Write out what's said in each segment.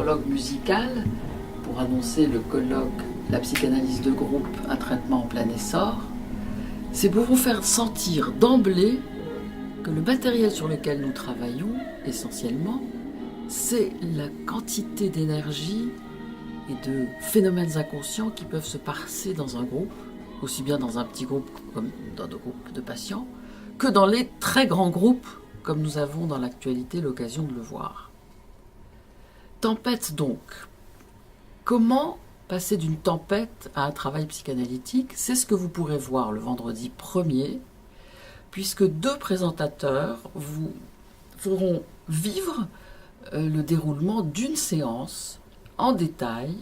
prologue musical pour annoncer le colloque La psychanalyse de groupe, un traitement en plein essor, c'est pour vous faire sentir d'emblée que le matériel sur lequel nous travaillons, essentiellement, c'est la quantité d'énergie et de phénomènes inconscients qui peuvent se passer dans un groupe, aussi bien dans un petit groupe comme dans des groupes de patients, que dans les très grands groupes, comme nous avons dans l'actualité l'occasion de le voir. Tempête donc. Comment passer d'une tempête à un travail psychanalytique? C'est ce que vous pourrez voir le vendredi 1er, puisque 2 présentateurs vous feront vivre le déroulement d'une séance en détail,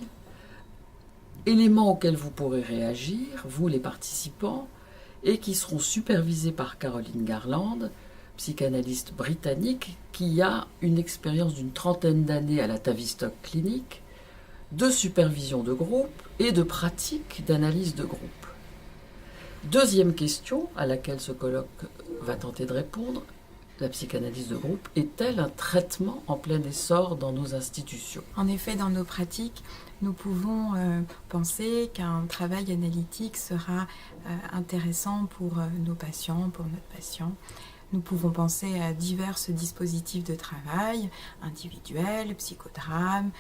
éléments auxquels vous pourrez réagir, vous les participants, et qui seront supervisés par Caroline Garland, psychanalyste britannique, qui a une expérience d'une 30aine d'années à la Tavistock Clinic, de supervision de groupe et de pratique d'analyse de groupe. Deuxième question à laquelle ce colloque va tenter de répondre, la psychanalyse de groupe est-elle un traitement en plein essor dans nos institutions? En effet, dans nos pratiques, nous pouvons penser qu'un travail analytique sera intéressant pour nos patients, pour notre patient. Nous pouvons penser à divers dispositifs de travail, individuels, psychodrames,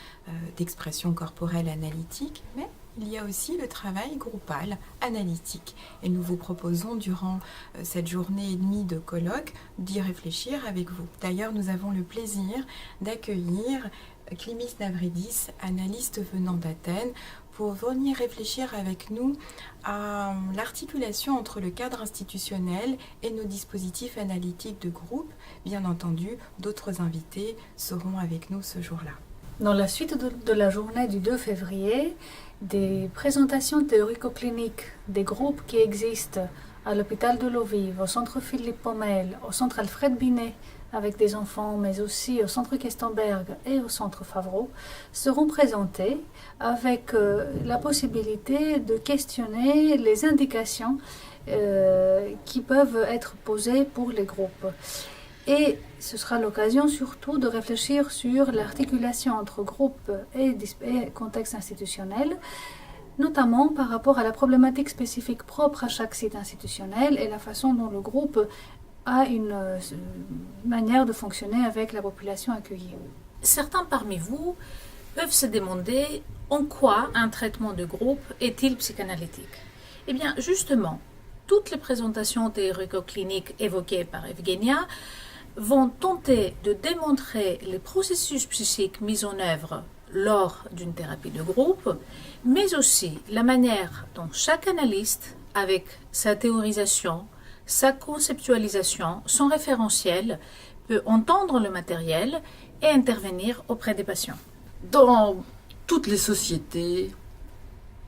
d'expression corporelle analytique, mais il y a aussi le travail groupal analytique. Et nous vous proposons durant cette journée et demie de colloque d'y réfléchir avec vous. D'ailleurs, nous avons le plaisir d'accueillir Klimis Navridis, analyste venant d'Athènes, pour venir réfléchir avec nous à l'articulation entre le cadre institutionnel et nos dispositifs analytiques de groupe. Bien entendu, d'autres invités seront avec nous ce jour-là. Dans la suite de la journée du 2 février, des présentations théorico-cliniques des groupes qui existent à l'hôpital de Lviv, au centre Philippe Pommel, au centre Alfred Binet, avec des enfants, mais aussi au centre Kestenberg et au centre Favreau, seront présentés avec la possibilité de questionner les indications qui peuvent être posées pour les groupes. Et ce sera l'occasion surtout de réfléchir sur l'articulation entre groupe et contexte institutionnel, notamment par rapport à la problématique spécifique propre à chaque site institutionnel et la façon dont le groupe a une manière de fonctionner avec la population accueillie. Certains parmi vous peuvent se demander en quoi un traitement de groupe est-il psychanalytique? Eh bien, justement, toutes les présentations théorico-cliniques évoquées par Evgenia vont tenter de démontrer les processus psychiques mis en œuvre lors d'une thérapie de groupe, mais aussi la manière dont chaque analyste, avec sa théorisation, sa conceptualisation, son référentiel, peut entendre le matériel et intervenir auprès des patients. Dans toutes les sociétés,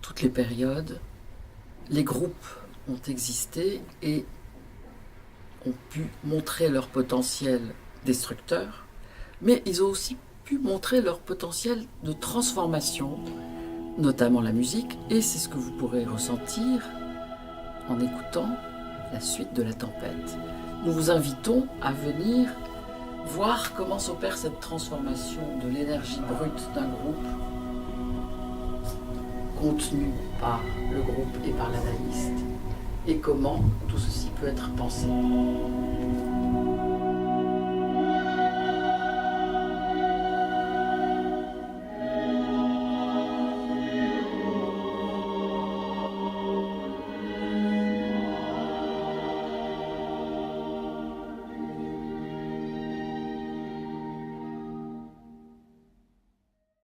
toutes les périodes, les groupes ont existé et ont pu montrer leur potentiel destructeur, mais ils ont aussi pu montrer leur potentiel de transformation, notamment la musique, et c'est ce que vous pourrez ressentir en écoutant la suite de la tempête. Nous vous invitons à venir voir comment s'opère cette transformation de l'énergie brute d'un groupe contenu par le groupe et par l'analyste, et comment tout ceci peut être pensé.